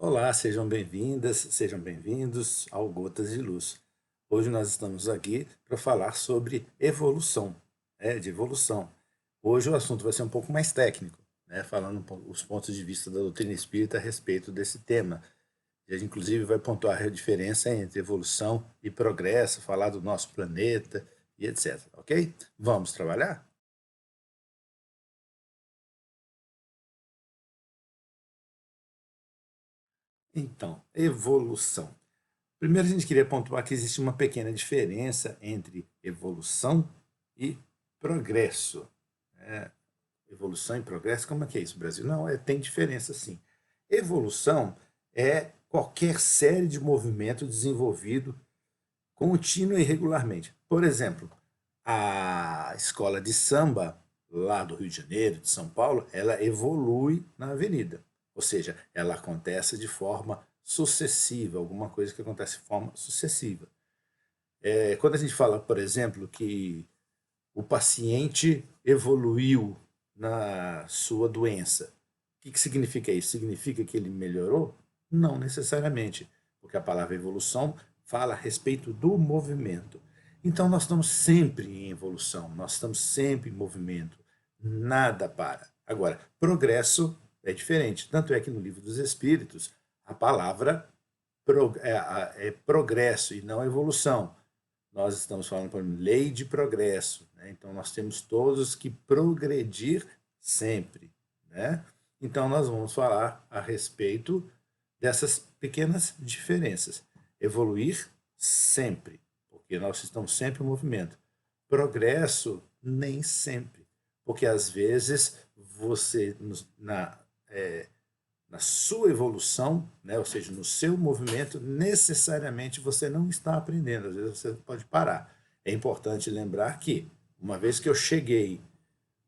Olá, sejam bem-vindas, sejam bem-vindos ao Gotas de Luz. Hoje nós estamos aqui para falar sobre evolução, de evolução. Hoje o assunto vai ser um pouco mais técnico, falando os pontos de vista da doutrina espírita a respeito desse tema. E a gente, inclusive, vai pontuar a diferença entre evolução e progresso, falar do nosso planeta e etc. Ok? Vamos trabalhar? Então, evolução. Primeiro, a gente queria pontuar que existe uma pequena diferença entre evolução e progresso. Né? Evolução e progresso, como é que é isso, Brasil? Não, tem diferença sim. Evolução é qualquer série de movimento desenvolvido contínua e regularmente. Por exemplo, a escola de samba lá do Rio de Janeiro, de São Paulo, ela evolui na avenida. Ou seja, ela acontece de forma sucessiva, alguma coisa que acontece de forma sucessiva. Quando a gente fala, por exemplo, que o paciente evoluiu na sua doença, o que significa isso? Significa que ele melhorou? Não necessariamente, porque a palavra evolução fala a respeito do movimento. Então nós estamos sempre em evolução, nós estamos sempre em movimento, nada para. Agora, progresso é diferente, tanto é que no Livro dos Espíritos a palavra é progresso e não evolução. Nós estamos falando, por exemplo, lei de progresso, né? Então nós temos todos que progredir sempre, né? Então nós vamos falar a respeito dessas pequenas diferenças. Evoluir sempre, porque nós estamos sempre em movimento. Progresso nem sempre, porque às vezes você na sua evolução, né, ou seja, no seu movimento, necessariamente você não está aprendendo, às vezes você pode parar. É importante lembrar que, uma vez que eu cheguei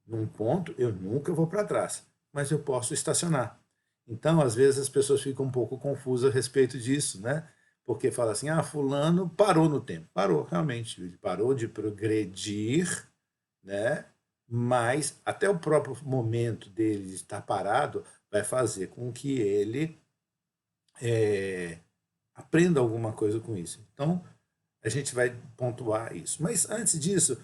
num ponto, eu nunca vou para trás, mas eu posso estacionar. Então, às vezes, as pessoas ficam um pouco confusas a respeito disso, né? Porque fala assim, fulano parou no tempo. Parou, realmente, ele parou de progredir, né? Mas até o próprio momento dele de estar parado vai fazer com que ele aprenda alguma coisa com isso. Então, a gente vai pontuar isso. Mas antes disso,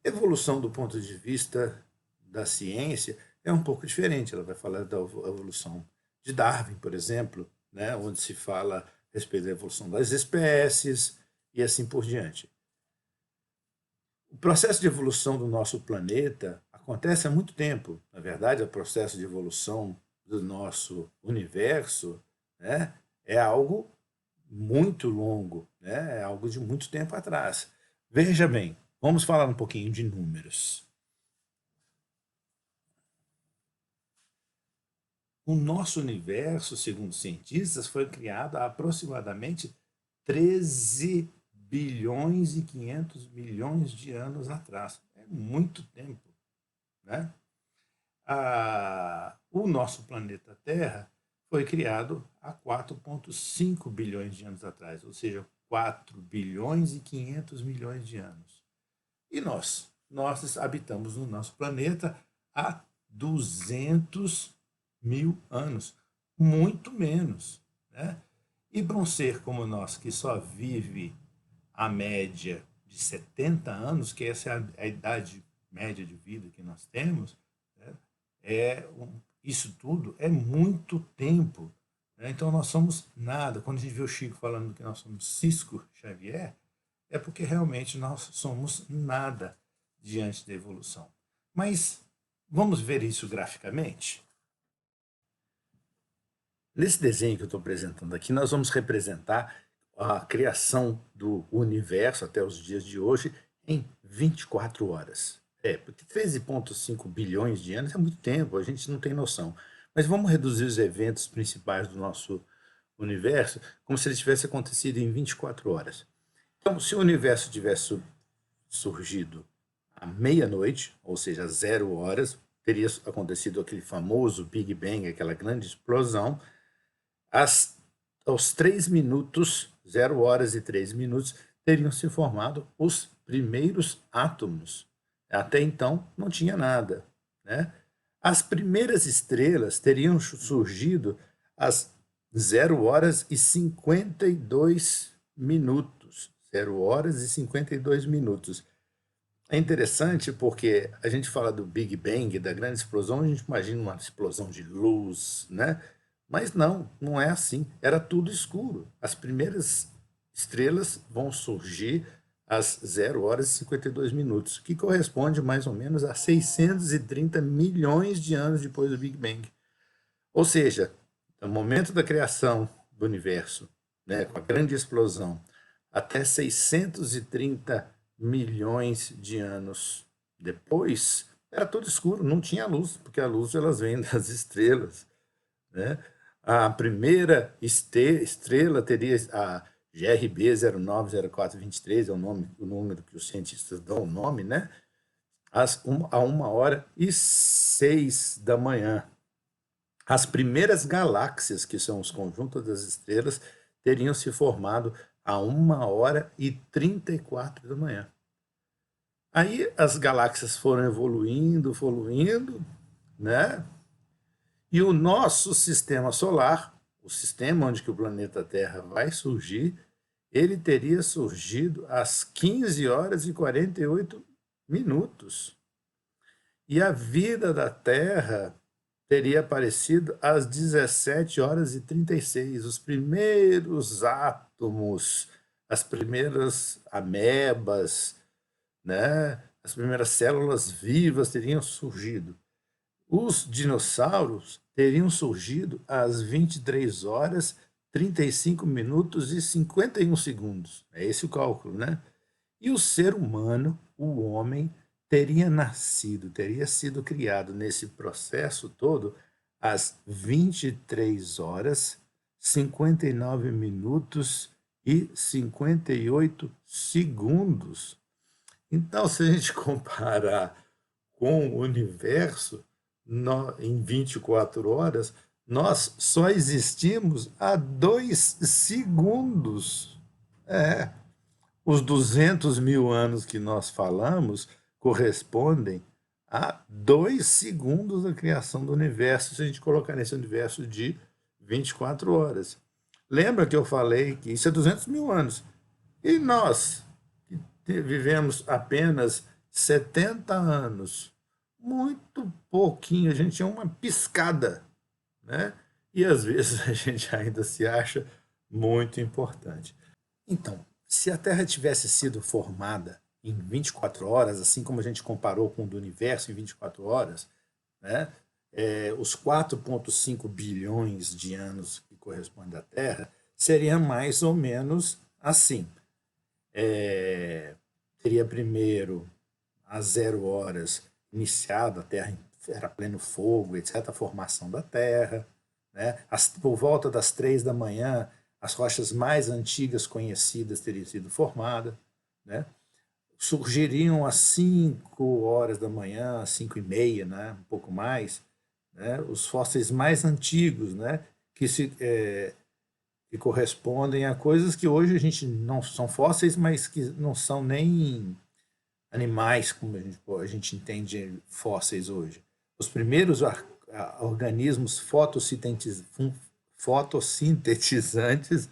evolução do ponto de vista da ciência é um pouco diferente. Ela vai falar da evolução de Darwin, por exemplo, né, onde se fala a respeito da evolução das espécies e assim por diante. O processo de evolução do nosso planeta acontece há muito tempo. Na verdade, o processo de evolução do nosso universo, né, é algo muito longo, né, é algo de muito tempo atrás. Veja bem, vamos falar um pouquinho de números. O nosso universo, segundo cientistas, foi criado há aproximadamente 13 bilhões e 500 milhões de anos atrás. É muito tempo, né? O nosso planeta Terra foi criado há 4,5 bilhões de anos atrás, ou seja, 4 bilhões e 500 milhões de anos. E nós? Nós habitamos no nosso planeta há 200 mil anos, muito menos, né? E para um ser como nós, que só vive a média de 70 anos, que essa é a idade média de vida que nós temos, né? Isso tudo é muito tempo, né? Então nós somos nada. Quando a gente vê o Chico falando que nós somos Cisco Xavier, é porque realmente nós somos nada diante da evolução. Mas vamos ver isso graficamente? Nesse desenho que eu estou apresentando aqui, nós vamos representar a criação do universo até os dias de hoje em 24 horas. Porque 13,5 bilhões de anos é muito tempo, a gente não tem noção. Mas vamos reduzir os eventos principais do nosso universo como se eles tivessem acontecido em 24 horas. Então, se o universo tivesse surgido à meia-noite, ou seja, 0 horas, teria acontecido aquele famoso Big Bang, aquela grande explosão. Aos 3 minutos, 0 horas e 3 minutos, teriam se formado os primeiros átomos. Até então, não tinha nada, né? As primeiras estrelas teriam surgido às 0 horas e 52 minutos. 0 horas e 52 minutos. É interessante porque a gente fala do Big Bang, da grande explosão, a gente imagina uma explosão de luz, né? Mas não, não é assim. Era tudo escuro. As primeiras estrelas vão surgir às 0 horas e 52 minutos, que corresponde mais ou menos a 630 milhões de anos depois do Big Bang. Ou seja, no momento da criação do universo, né, com a grande explosão, até 630 milhões de anos depois, era tudo escuro, não tinha luz, porque a luz elas vem das estrelas, né? A primeira estrela teria a GRB 090423, é o número que os cientistas dão o nome, né? A 1h06 da manhã. As primeiras galáxias, que são os conjuntos das estrelas, teriam se formado a 1h34 da manhã. Aí as galáxias foram evoluindo, né? E o nosso sistema solar, o sistema onde que o planeta Terra vai surgir, ele teria surgido às 15 horas e 48 minutos. E a vida da Terra teria aparecido às 17 horas e 36. Os primeiros átomos, as primeiras amebas, né? As primeiras células vivas teriam surgido. Os dinossauros teriam surgido às 23 horas, 35 minutos e 51 segundos. É esse o cálculo, né? E o ser humano, o homem, teria nascido, teria sido criado nesse processo todo às 23 horas, 59 minutos e 58 segundos. Então, se a gente comparar com o universo, em 24 horas, nós só existimos há 2 segundos. Os 200 mil anos que nós falamos correspondem a 2 segundos da criação do universo, se a gente colocar nesse universo de 24 horas. Lembra que eu falei que isso é 200 mil anos? E nós, que vivemos apenas 70 anos, muito pouquinho, a gente é uma piscada, né? E às vezes a gente ainda se acha muito importante. Então, se a Terra tivesse sido formada em 24 horas, assim como a gente comparou com o do universo em 24 horas, né? Os 4,5 bilhões de anos que correspondem à Terra seria mais ou menos assim. Teria primeiro, às 0 horas, iniciado, a Terra era pleno fogo, etc., a formação da Terra. Né? Por volta das 3 da manhã, as rochas mais antigas conhecidas teriam sido formadas. Né? Surgiriam às 5 horas da manhã, 5h30, né? Um pouco mais, né? Os fósseis mais antigos, né? Que correspondem a coisas que hoje a gente não são fósseis, mas que não são nem animais como a gente entende fósseis hoje. Os primeiros organismos fotossintetizantes,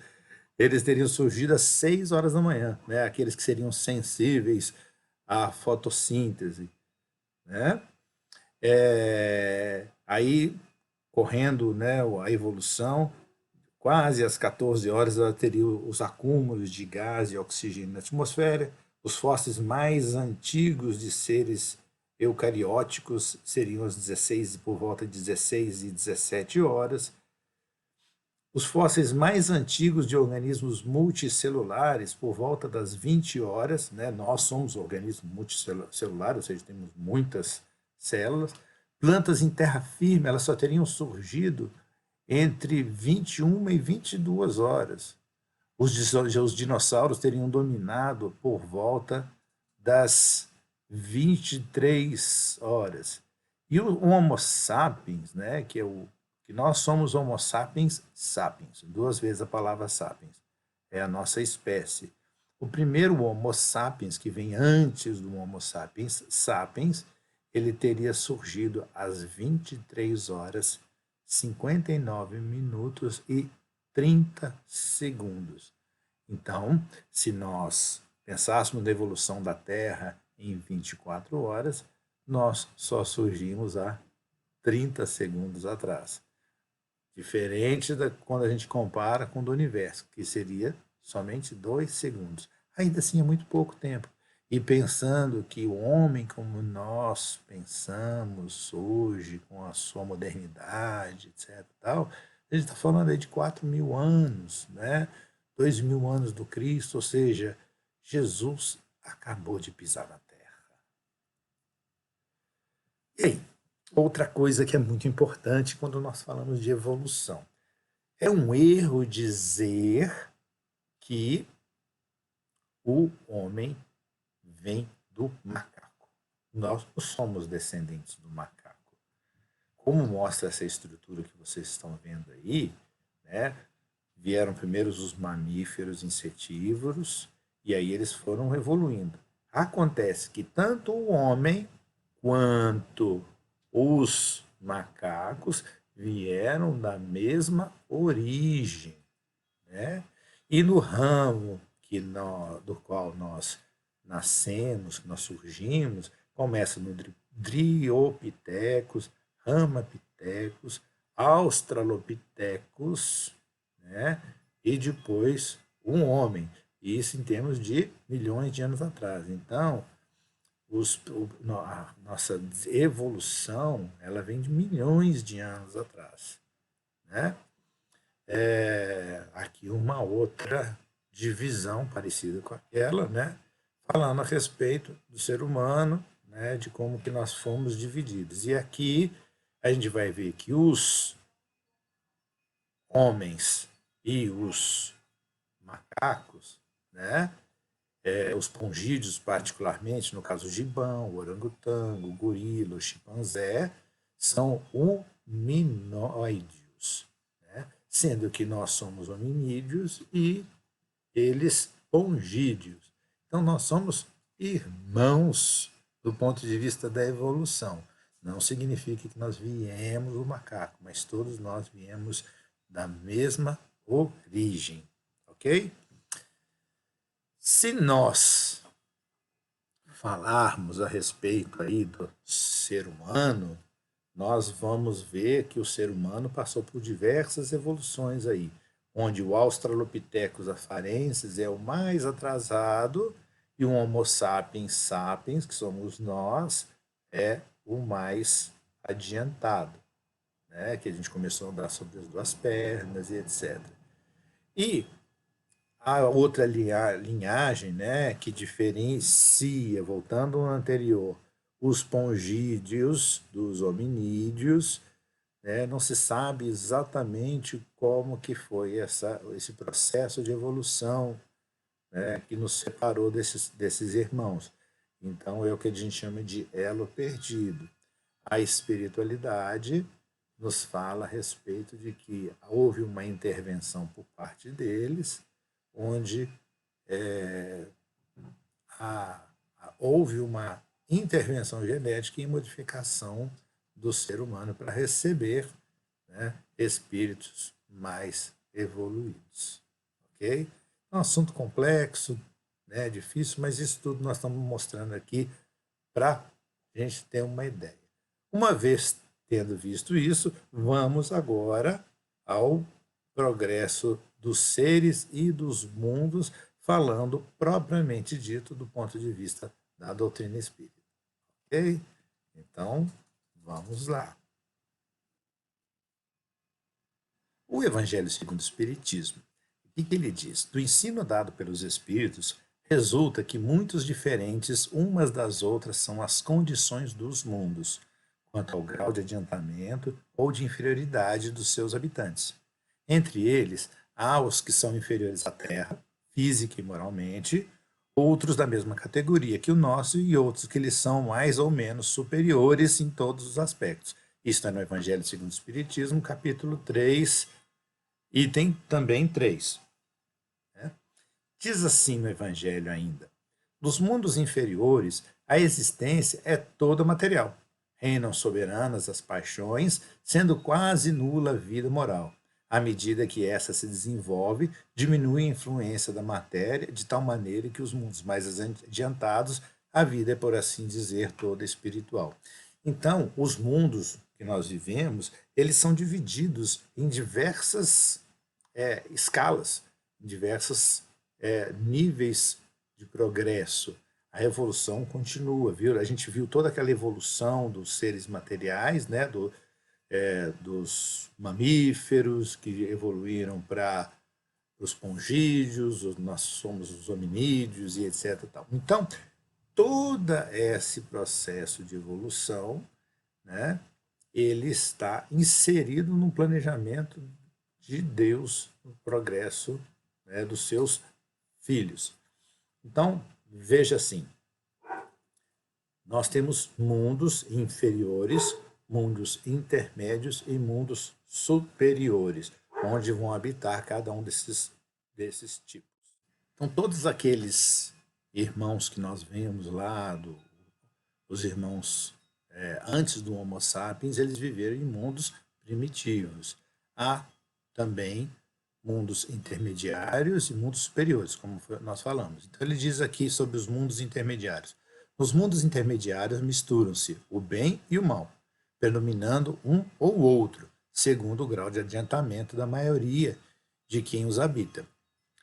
eles teriam surgido às 6 horas da manhã, né? Aqueles que seriam sensíveis à fotossíntese, né? Aí, correndo, né, a evolução, quase às 14 horas ela teria os acúmulos de gás e oxigênio na atmosfera. Os fósseis mais antigos de seres eucarióticos seriam por volta de 16 e 17 horas. Os fósseis mais antigos de organismos multicelulares, por volta das 20 horas, né? Nós somos organismos multicelulares, ou seja, temos muitas células. Plantas em terra firme, elas só teriam surgido entre 21 e 22 horas. Os dinossauros teriam dominado por volta das 23 horas. E o Homo sapiens, né, que nós somos Homo sapiens sapiens, 2 vezes a palavra sapiens, é a nossa espécie. O primeiro Homo sapiens, que vem antes do Homo sapiens sapiens, ele teria surgido às 23 horas, 59 minutos e 30 segundos. Então, se nós pensássemos na evolução da Terra em 24 horas, nós só surgimos há 30 segundos atrás. Diferente da quando a gente compara com o do universo, que seria somente 2 segundos. Ainda assim é muito pouco tempo. E pensando que o homem como nós pensamos hoje, com a sua modernidade, etc. Tal, a gente está falando aí de 4.000 anos, né? 2.000 anos do Cristo, ou seja, Jesus acabou de pisar na Terra. E aí, outra coisa que é muito importante quando nós falamos de evolução. É um erro dizer que o homem vem do macaco. Nós somos descendentes do macaco. Como mostra essa estrutura que vocês estão vendo aí, né? Vieram primeiro os mamíferos insetívoros e aí eles foram evoluindo. Acontece que tanto o homem quanto os macacos vieram da mesma origem, né? E no ramo do qual nós nascemos, que nós surgimos, começa no Dryopithecus, Ramapithecus, Australopithecus, né? E depois um homem. Isso em termos de milhões de anos atrás. Então, a nossa evolução ela vem de milhões de anos atrás, né? Aqui uma outra divisão parecida com aquela, né? Falando a respeito do ser humano, né? De como que nós fomos divididos. E aqui a gente vai ver que os homens e os macacos, né? Os pongídeos, particularmente, no caso o gibão, o orangotango, o gorila, o chimpanzé, são hominóideos, né? Sendo que nós somos hominídeos e eles pongídeos. Então, nós somos irmãos do ponto de vista da evolução. Não significa que nós viemos do macaco, mas todos nós viemos da mesma origem, ok? Se nós falarmos a respeito aí do ser humano, nós vamos ver que o ser humano passou por diversas evoluções aí, onde o Australopithecus afarensis é o mais atrasado e o Homo sapiens sapiens, que somos nós, é o mais adiantado, né? Que a gente começou a andar sobre as duas pernas e etc. E a outra linhagem, né, que diferencia, voltando ao anterior, os pongídeos dos hominídeos, né, não se sabe exatamente como que foi esse processo de evolução, né, que nos separou desses irmãos. Então é o que a gente chama de elo perdido. A espiritualidade nos fala a respeito de que houve uma intervenção por parte deles, onde houve uma intervenção genética e modificação do ser humano para receber, né, espíritos mais evoluídos. Ok? É um assunto complexo, né, difícil, mas isso tudo nós estamos mostrando aqui para a gente ter uma ideia. Uma vez tendo visto isso, vamos agora ao progresso dos seres e dos mundos, falando propriamente dito do ponto de vista da doutrina espírita. Ok? Então, vamos lá. O Evangelho segundo o Espiritismo, o que ele diz? Do ensino dado pelos Espíritos, resulta que muitos diferentes umas das outras são as condições dos mundos, quanto ao grau de adiantamento ou de inferioridade dos seus habitantes. Entre eles, há os que são inferiores à Terra, física e moralmente, outros da mesma categoria que o nosso e outros que lhes são mais ou menos superiores em todos os aspectos. Isto é no Evangelho segundo o Espiritismo, capítulo 3, item também 3. Diz assim no Evangelho ainda: nos mundos inferiores, a existência é toda material. Reinam soberanas as paixões, sendo quase nula a vida moral. À medida que essa se desenvolve, diminui a influência da matéria de tal maneira que os mundos mais adiantados, a vida é, por assim dizer, toda espiritual. Então, os mundos que nós vivemos, eles são divididos em diversas escalas, em diversos níveis de progresso. A evolução continua, viu? A gente viu toda aquela evolução dos seres materiais, né? Dos mamíferos que evoluíram para os pongídeos, nós somos os hominídeos e etc. Tal. Então, todo esse processo de evolução, né, ele está inserido no planejamento de Deus, no progresso, né, dos seus filhos. Então, veja assim, nós temos mundos inferiores, mundos intermédios e mundos superiores, onde vão habitar cada um desses tipos. Então, todos aqueles irmãos que nós vemos lá, os irmãos antes do Homo sapiens, eles viveram em mundos primitivos. Há também mundos intermediários e mundos superiores, como nós falamos. Então, ele diz aqui sobre os mundos intermediários. Nos mundos intermediários misturam-se o bem e o mal, predominando um ou outro, segundo o grau de adiantamento da maioria de quem os habita.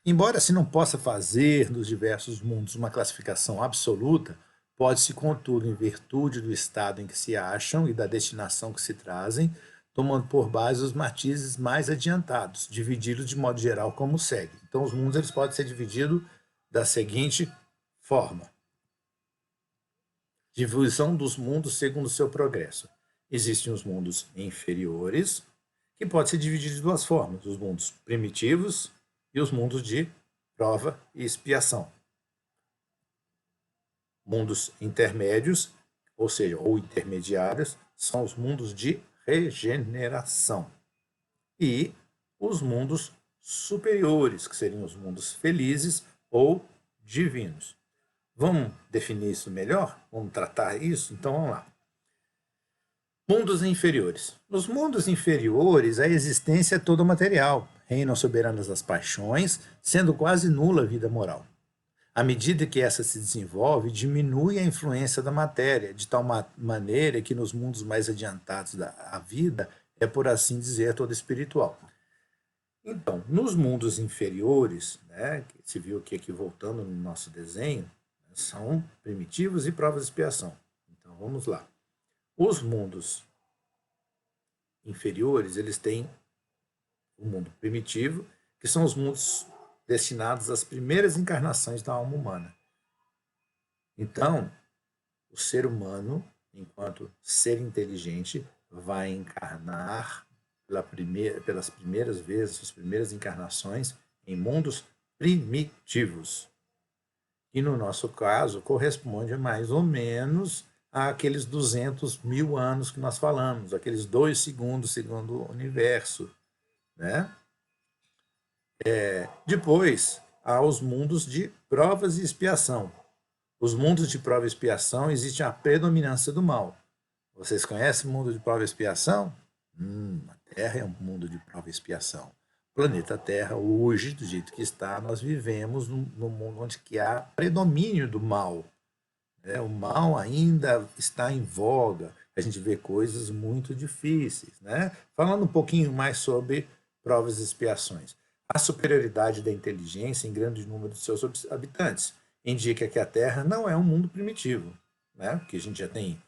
Embora se não possa fazer nos diversos mundos uma classificação absoluta, pode-se, contudo, em virtude do estado em que se acham e da destinação que se trazem, tomando por base os matizes mais adiantados, dividi-los de modo geral como segue. Então, os mundos eles podem ser divididos da seguinte forma. Divisão dos mundos segundo o seu progresso. Existem os mundos inferiores, que podem ser divididos de duas formas, os mundos primitivos e os mundos de prova e expiação. Mundos intermédios, ou seja, ou intermediários, são os mundos de regeneração. E os mundos superiores, que seriam os mundos felizes ou divinos. Vamos definir isso melhor? Vamos tratar isso? Então vamos lá. Mundos inferiores. Nos mundos inferiores, a existência é toda material. Reinam soberanas as paixões, sendo quase nula a vida moral. À medida que essa se desenvolve, diminui a influência da matéria, de tal maneira que nos mundos mais adiantados da vida é, por assim dizer, toda espiritual. Então, nos mundos inferiores, né, que se viu que aqui voltando no nosso desenho, são primitivos e provas de expiação. Então, vamos lá. Os mundos inferiores, eles têm o mundo primitivo, que são os mundos destinados às primeiras encarnações da alma humana. Então, o ser humano, enquanto ser inteligente, vai encarnar pelas primeiras vezes, as primeiras encarnações, em mundos primitivos. E no nosso caso, corresponde mais ou menos àqueles 200 mil anos que nós falamos, aqueles 2 segundos segundo o universo, né? Depois, há os mundos de provas e expiação. Os mundos de prova e expiação existe a predominância do mal. Vocês conhecem o mundo de prova e expiação? A Terra é um mundo de prova e expiação. O planeta Terra, hoje, do jeito que está, nós vivemos num mundo onde que há predomínio do mal. O mal ainda está em voga. A gente vê coisas muito difíceis, né? Falando um pouquinho mais sobre provas e expiações. A superioridade da inteligência em grande número de seus habitantes indica que a Terra não é um mundo primitivo, né? Porque a gente já tem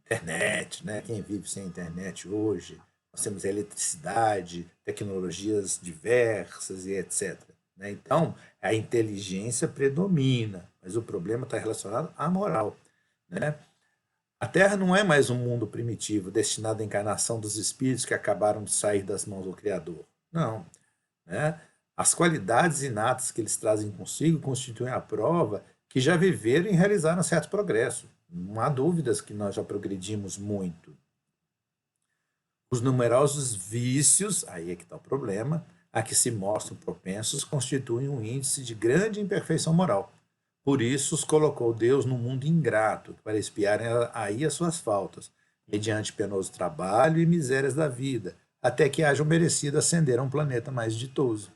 internet, né? Quem vive sem internet hoje? Nós temos eletricidade, tecnologias diversas e etc. Né? Então, a inteligência predomina, mas o problema está relacionado à moral, né? A Terra não é mais um mundo primitivo destinado à encarnação dos espíritos que acabaram de sair das mãos do Criador. Não. Né? As qualidades inatas que eles trazem consigo constituem a prova que já viveram e realizaram certo progresso. Não há dúvidas que nós já progredimos muito. Os numerosos vícios, aí é que está o problema, a que se mostram propensos, constituem um índice de grande imperfeição moral. Por isso os colocou Deus no mundo ingrato, para expiarem aí as suas faltas, mediante penoso trabalho e misérias da vida, até que haja o merecido ascender a um planeta mais ditoso.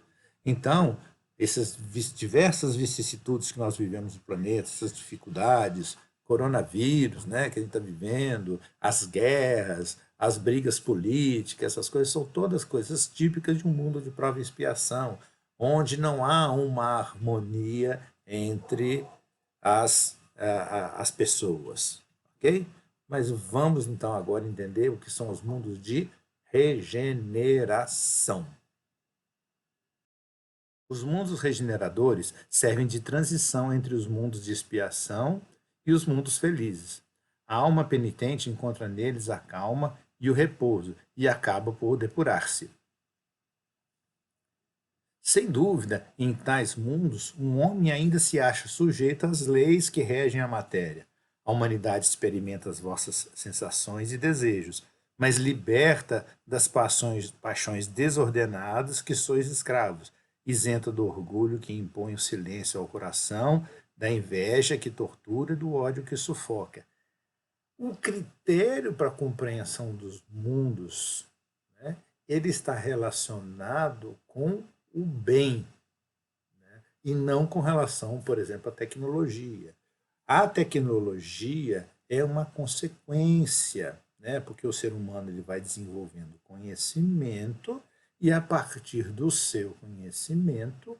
Então, essas diversas vicissitudes que nós vivemos no planeta, essas dificuldades, coronavírus, né, que a gente está vivendo, as guerras, as brigas políticas, essas coisas são todas coisas típicas de um mundo de prova e expiação, onde não há uma harmonia entre as pessoas, ok? Mas vamos então agora entender o que são os mundos de regeneração. Os mundos regeneradores servem de transição entre os mundos de expiação e os mundos felizes. A alma penitente encontra neles a calma e o repouso e acaba por depurar-se. Sem dúvida, em tais mundos, um homem ainda se acha sujeito às leis que regem a matéria. A humanidade experimenta as vossas sensações e desejos, mas liberta das paixões desordenadas que sois escravos, isenta do orgulho que impõe o silêncio ao coração, da inveja que tortura e do ódio que sufoca. O critério para a compreensão dos mundos, né, ele está relacionado com o bem, né, e não com relação, por exemplo, à tecnologia. A tecnologia é uma consequência, né, porque o ser humano ele vai desenvolvendo conhecimento e, a partir do seu conhecimento,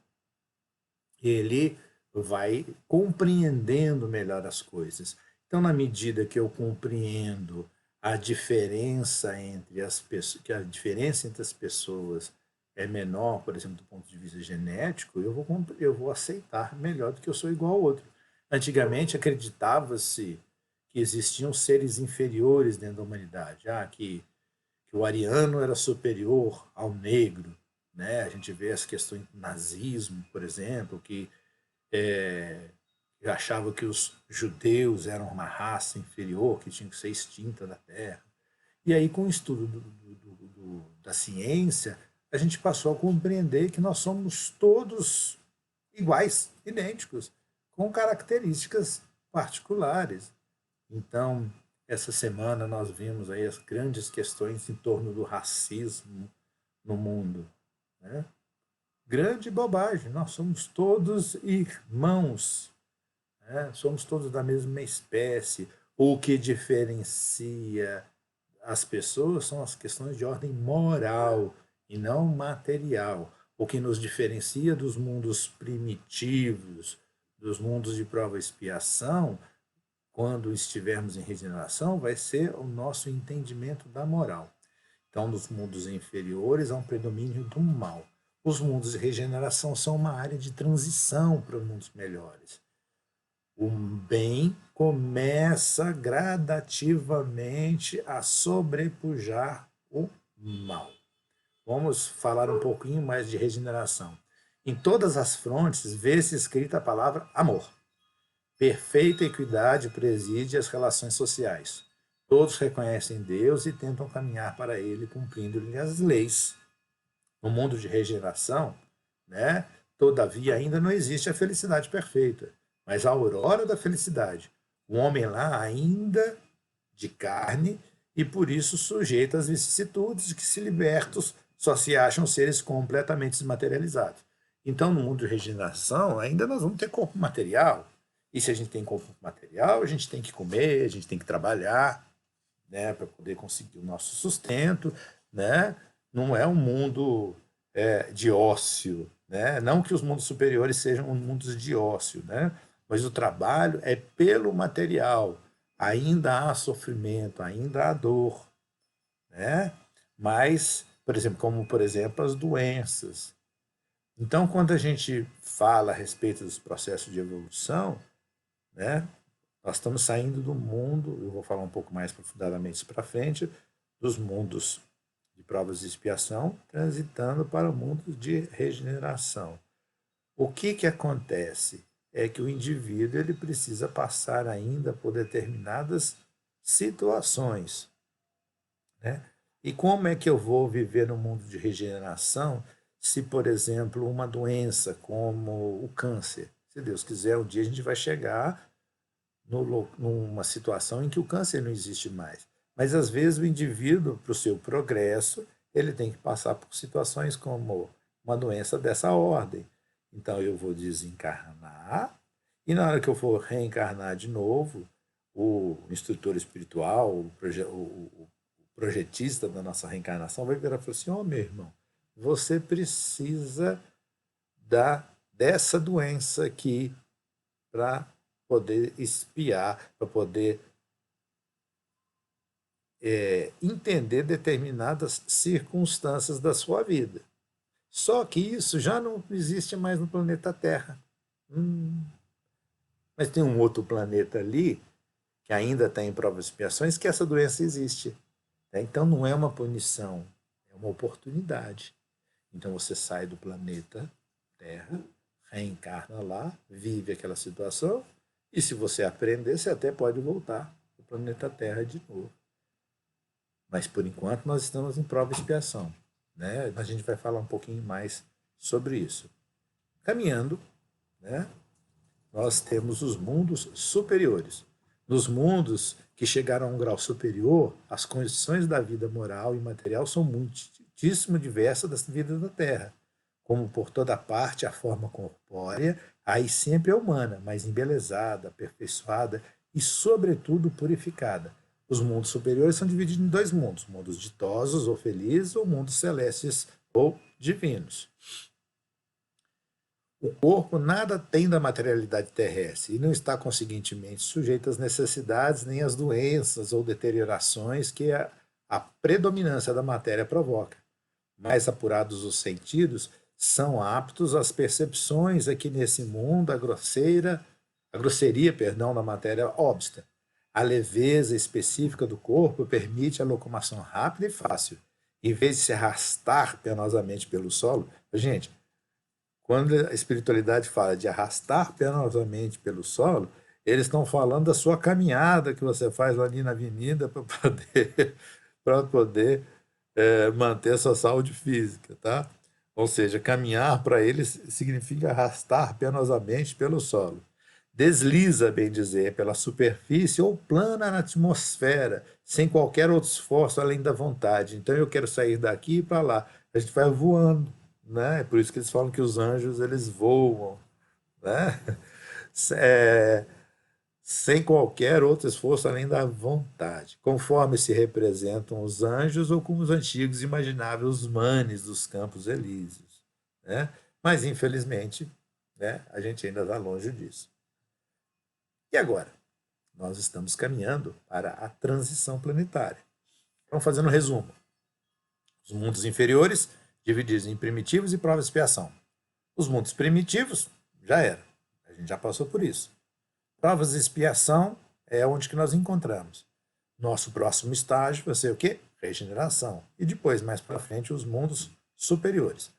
ele vai compreendendo melhor as coisas. Então, na medida que eu compreendo a diferença entre as pessoas, que a diferença entre as pessoas é menor, por exemplo, do ponto de vista genético, eu vou aceitar melhor do que eu sou igual ao outro. Antigamente acreditava-se que existiam seres inferiores dentro da humanidade, que o ariano era superior ao negro, né? A gente vê as questões do nazismo, por exemplo, que achava que os judeus eram uma raça inferior, que tinha que ser extinta da Terra. E aí, com o estudo da ciência, a gente passou a compreender que nós somos todos iguais, idênticos, com características particulares. Então, essa semana nós vimos aí as grandes questões em torno do racismo no mundo, né? Grande bobagem, nós somos todos irmãos, né? Somos todos da mesma espécie. O que diferencia as pessoas são as questões de ordem moral e não material. O que nos diferencia dos mundos primitivos, dos mundos de prova e expiação, quando estivermos em regeneração, vai ser o nosso entendimento da moral. Então, nos mundos inferiores, há um predomínio do mal. Os mundos de regeneração são uma área de transição para os mundos melhores. O bem começa gradativamente a sobrepujar o mal. Vamos falar um pouquinho mais de regeneração. Em todas as frontes vê-se escrita a palavra amor. Perfeita equidade preside as relações sociais. Todos reconhecem Deus e tentam caminhar para Ele, cumprindo-lhe as leis. No mundo de regeneração, né, todavia ainda não existe a felicidade perfeita, mas a aurora da felicidade. O homem lá ainda de carne e por isso sujeito às vicissitudes de que, se libertos, só se acham seres completamente desmaterializados. Então, no mundo de regeneração, ainda nós vamos ter corpo material. E se a gente tem corpo material, a gente tem que comer, a gente tem que trabalhar, né, para poder conseguir o nosso sustento, né? Não é um mundo de ócio, né? Não que os mundos superiores sejam mundos de ócio, né? Mas o trabalho é pelo material. Ainda há sofrimento, ainda há dor, né? Mas, por exemplo, as doenças. Então, quando a gente fala a respeito dos processos de evolução, né, nós estamos saindo do mundo, eu vou falar um pouco mais profundamente para frente, dos mundos de provas de expiação, transitando para o mundo de regeneração. O que acontece? É que o indivíduo ele precisa passar ainda por determinadas situações, né? E como é que eu vou viver no mundo de regeneração se, por exemplo, uma doença como o câncer, se Deus quiser, um dia a gente vai chegar numa situação em que o câncer não existe mais. Mas, às vezes, o indivíduo, para o seu progresso, ele tem que passar por situações como uma doença dessa ordem. Então eu vou desencarnar, e na hora que eu for reencarnar de novo, o instrutor espiritual, o projetista da nossa reencarnação vai virar e falar assim: ó, meu irmão, você precisa dessa doença aqui para poder espiar, para poder entender determinadas circunstâncias da sua vida. Só que isso já não existe mais no planeta Terra. Mas tem um outro planeta ali, que ainda está em provas e expiações, que essa doença existe. Então não é uma punição, é uma oportunidade. Então você sai do planeta Terra, reencarna lá, vive aquela situação, e se você aprender, você até pode voltar para o planeta Terra de novo. Mas por enquanto nós estamos em prova e expiação, né? A gente vai falar um pouquinho mais sobre isso. Caminhando, né? Nós temos os mundos superiores. Nos mundos que chegaram a um grau superior, as condições da vida moral e material são muitíssimo diversas das vidas da Terra. Como por toda parte a forma corpórea, aí sempre é humana, mas embelezada, aperfeiçoada e, sobretudo, purificada. Os mundos superiores são divididos em dois mundos: mundos ditosos ou felizes, ou mundos celestes ou divinos. O corpo nada tem da materialidade terrestre e não está, conseguintemente, sujeito às necessidades nem às doenças ou deteriorações que a predominância da matéria provoca. Mais apurados os sentidos, são aptos às percepções aqui nesse mundo, a grosseria, da matéria obsta. A leveza específica do corpo permite a locomoção rápida e fácil. Em vez de se arrastar penosamente pelo solo, gente, quando a espiritualidade fala de arrastar penosamente pelo solo, eles estão falando da sua caminhada que você faz ali na avenida para poder manter a sua saúde física, tá? Ou seja, caminhar para eles significa arrastar penosamente pelo solo. Desliza, bem dizer, pela superfície ou plana na atmosfera, sem qualquer outro esforço além da vontade. Então eu quero sair daqui para lá. A gente vai voando, né? É por isso que eles falam que os anjos eles voam, né? É, sem qualquer outro esforço além da vontade, conforme se representam os anjos ou como os antigos imaginavam os manes dos campos elíseos, né? Mas infelizmente, né, a gente ainda está longe disso. E agora? Nós estamos caminhando para a transição planetária. Vamos fazendo um resumo. Os mundos inferiores, divididos em primitivos e prova de expiação. Os mundos primitivos, já era. A gente já passou por isso. Provas de expiação é onde que nós encontramos. Nosso próximo estágio vai ser o quê? Regeneração. E depois, mais para frente, os mundos superiores.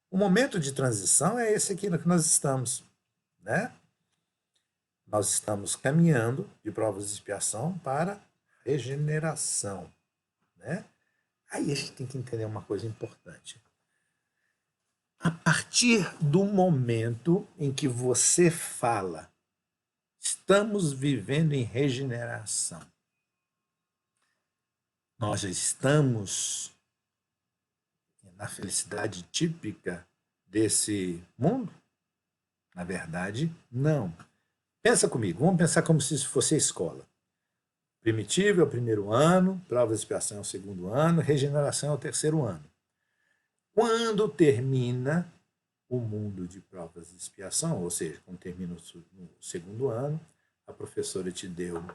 O momento de transição é esse aqui no que nós estamos, né? Nós estamos caminhando de provas de expiação para regeneração, né? Aí a gente tem que entender uma coisa importante. A partir do momento em que você fala, estamos vivendo em regeneração, nós já estamos na felicidade típica desse mundo? Na verdade, não. Pensa comigo, vamos pensar como se isso fosse a escola. Primitivo é o primeiro ano, prova de expiação é o segundo ano, regeneração é o terceiro ano. Quando termina o mundo de provas de expiação, ou seja, quando termina o segundo ano, a professora te deu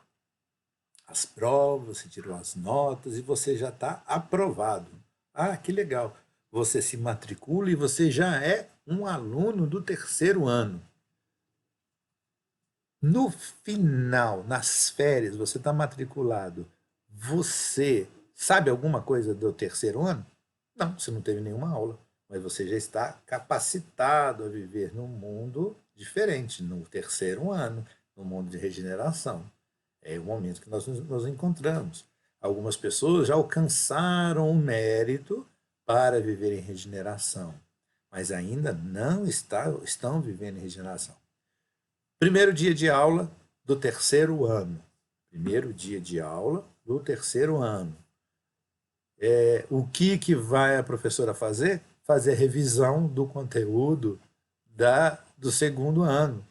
as provas, você tirou as notas e você já está aprovado. Ah, que legal! Você se matricula e você já é um aluno do terceiro ano. No final, nas férias, você está matriculado. Você sabe alguma coisa do terceiro ano? Não, você não teve nenhuma aula. Mas você já está capacitado a viver num mundo diferente, no terceiro ano, no mundo de regeneração. É o momento que nós nos encontramos. Algumas pessoas já alcançaram o mérito para viver em regeneração, mas ainda não estão vivendo em regeneração. Primeiro dia de aula do terceiro ano. Primeiro dia de aula do terceiro ano. O que vai a professora fazer? Fazer revisão do conteúdo do segundo ano.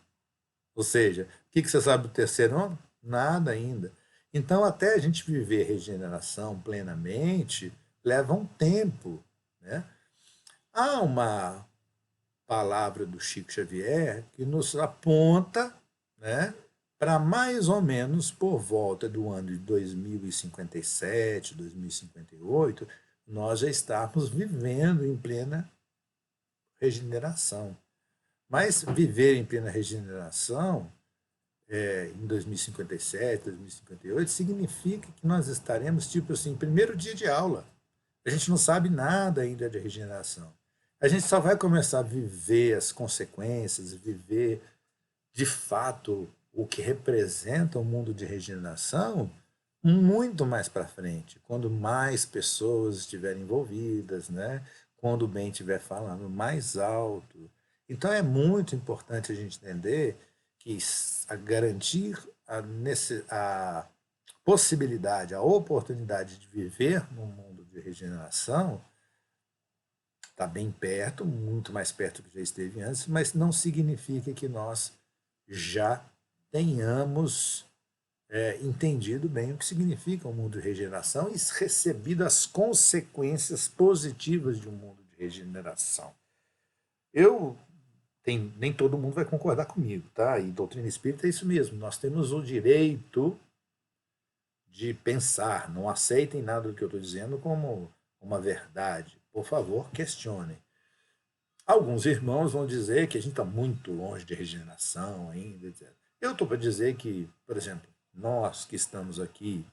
Ou seja, o que você sabe do terceiro ano? Nada ainda. Então, até a gente viver regeneração plenamente, leva um tempo. Né? Há uma palavra do Chico Xavier que nos aponta, né, para mais ou menos por volta do ano de 2057, 2058, nós já estamos vivendo em plena regeneração. Mas viver em plena regeneração, em 2057, 2058, significa que nós estaremos, tipo assim, primeiro dia de aula. A gente não sabe nada ainda de regeneração. A gente só vai começar a viver as consequências, viver de fato o que representa o mundo de regeneração muito mais para frente, quando mais pessoas estiverem envolvidas, né? Quando o bem estiver falando mais alto. Então é muito importante a gente entender que a garantir a possibilidade, a oportunidade de viver num mundo de regeneração está bem perto, muito mais perto do que já esteve antes, mas não significa que nós já tenhamos entendido bem o que significa um mundo de regeneração e recebido as consequências positivas de um mundo de regeneração. Nem todo mundo vai concordar comigo, tá? E doutrina espírita é isso mesmo, nós temos o direito de pensar, não aceitem nada do que eu estou dizendo como uma verdade. Por favor, questionem. Alguns irmãos vão dizer que a gente está muito longe de regeneração ainda, etc. Eu estou para dizer que, por exemplo, nós que estamos aqui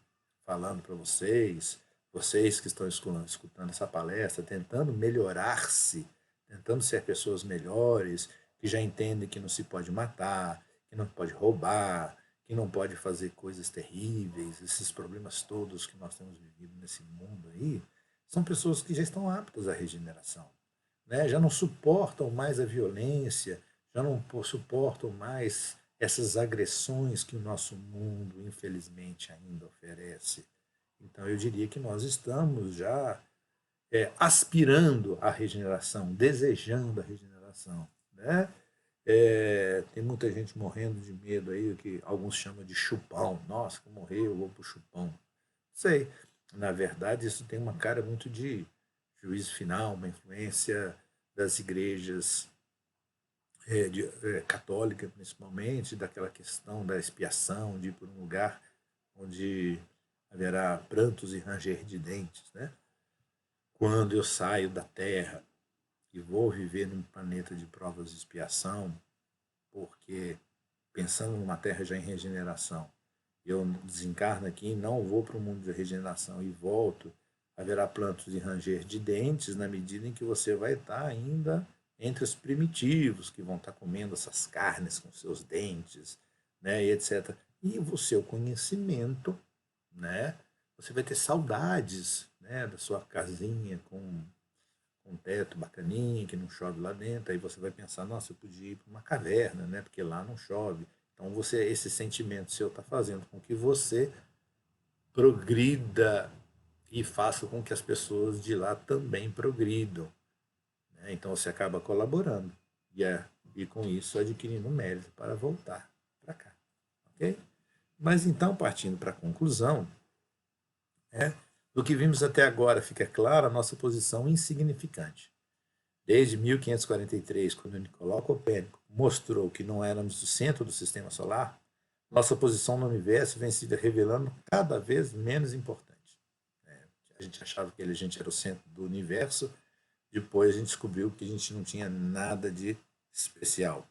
falando para vocês, vocês que estão escutando essa palestra, tentando melhorar-se, tentando ser pessoas melhores, que já entendem que não se pode matar, que não pode roubar, que não pode fazer coisas terríveis, esses problemas todos que nós temos vivido nesse mundo aí, são pessoas que já estão aptas à regeneração, né? Já não suportam mais a violência, já não suportam mais essas agressões que o nosso mundo, infelizmente, ainda oferece. Então, eu diria que nós estamos já aspirando à regeneração, desejando a regeneração. Né? Tem muita gente morrendo de medo aí, que alguns chamam de chupão. Nossa, que morreu, eu vou para o chupão. Sei. Na verdade, isso tem uma cara muito de juízo final, uma influência das igrejas católica, principalmente, daquela questão da expiação, de ir por um lugar onde haverá prantos e ranger de dentes. Né? Quando eu saio da Terra e vou viver num planeta de provas de expiação, porque pensando numa Terra já em regeneração, eu desencarno aqui, não vou para o mundo de regeneração e volto, haverá plantos e ranger de dentes na medida em que você vai estar ainda entre os primitivos, que vão estar comendo essas carnes com seus dentes, né, e etc. E o seu conhecimento, né, você vai ter saudades, né, da sua casinha com um teto bacaninha, que não chove lá dentro, aí você vai pensar, nossa, eu podia ir para uma caverna, né, porque lá não chove. Então, esse sentimento seu está fazendo com que você progrida e faça com que as pessoas de lá também progridam. Né? Então, você acaba colaborando e com isso adquirindo mérito para voltar para cá. Ok? Mas então, partindo para a conclusão, do que vimos até agora, fica clara a nossa posição insignificante. Desde 1543, quando Nicolau Copérnico mostrou que não éramos o centro do sistema solar, nossa posição no universo vem se revelando cada vez menos importante. A gente achava que a gente era o centro do universo, depois a gente descobriu que a gente não tinha nada de especial.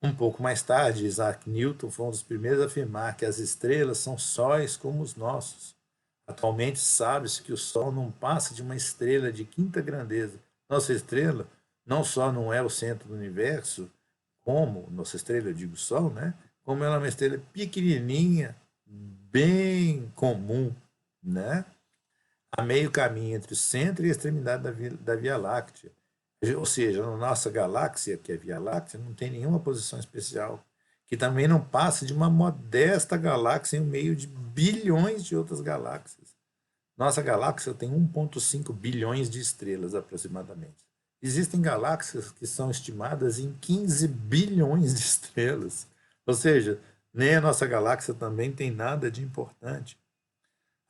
Um pouco mais tarde, Isaac Newton foi um dos primeiros a afirmar que as estrelas são sóis como os nossos. Atualmente sabe-se que o Sol não passa de uma estrela de quinta grandeza. Nossa estrela não só não é o centro do universo, como, nossa estrela, eu digo Sol, né? Como ela é uma estrela pequenininha, bem comum, né? A meio caminho entre o centro e a extremidade da Via Láctea. Ou seja, na nossa galáxia, que é a Via Láctea, não tem nenhuma posição especial, que também não passa de uma modesta galáxia em meio de bilhões de outras galáxias. Nossa galáxia tem 1,5 bilhões de estrelas aproximadamente. Existem galáxias que são estimadas em 15 bilhões de estrelas. Ou seja, nem a nossa galáxia também tem nada de importante.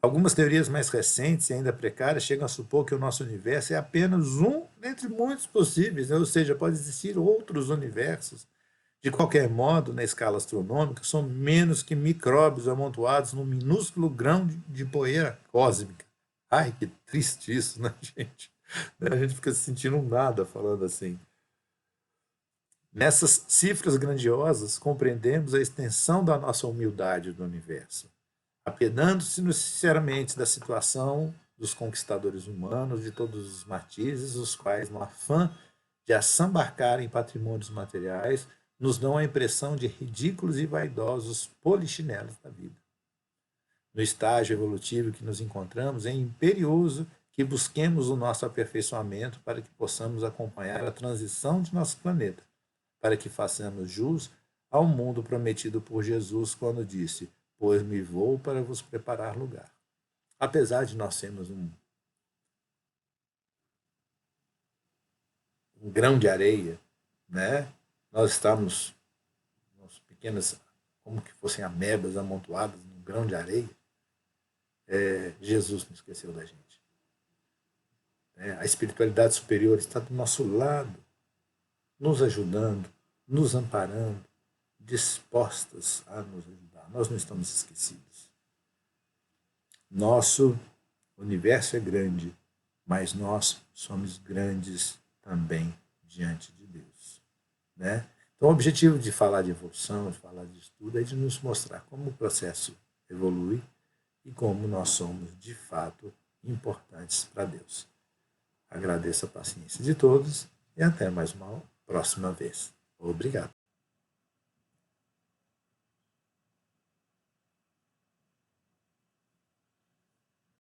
Algumas teorias mais recentes e ainda precárias chegam a supor que o nosso universo é apenas um dentre muitos possíveis, né? Ou seja, pode existir outros universos. De qualquer modo, na escala astronômica, são menos que micróbios amontoados num minúsculo grão de poeira cósmica. Ai, que triste isso, né, gente? A gente fica se sentindo um nada falando assim. Nessas cifras grandiosas, compreendemos a extensão da nossa humildade do universo, apenando-se sinceramente da situação dos conquistadores humanos, de todos os matizes, os quais, no afã de assambarcarem patrimônios materiais, nos dão a impressão de ridículos e vaidosos polichinelos da vida. No estágio evolutivo que nos encontramos, é imperioso que busquemos o nosso aperfeiçoamento para que possamos acompanhar a transição de nosso planeta, para que façamos jus ao mundo prometido por Jesus quando disse: pois me vou para vos preparar lugar. Apesar de nós sermos um grão de areia, né? Nós estamos pequenas, como que fossem amebas amontoadas num grão de areia. Jesus não esqueceu da gente. A espiritualidade superior está do nosso lado, nos ajudando, nos amparando, dispostas a nos ajudar. Nós não estamos esquecidos. Nosso universo é grande, mas nós somos grandes também diante de Deus, né? Então, o objetivo de falar de evolução, de falar de estudo, é de nos mostrar como o processo evolui e como nós somos, de fato, importantes para Deus. Agradeço a paciência de todos e até mais uma próxima vez. Obrigado.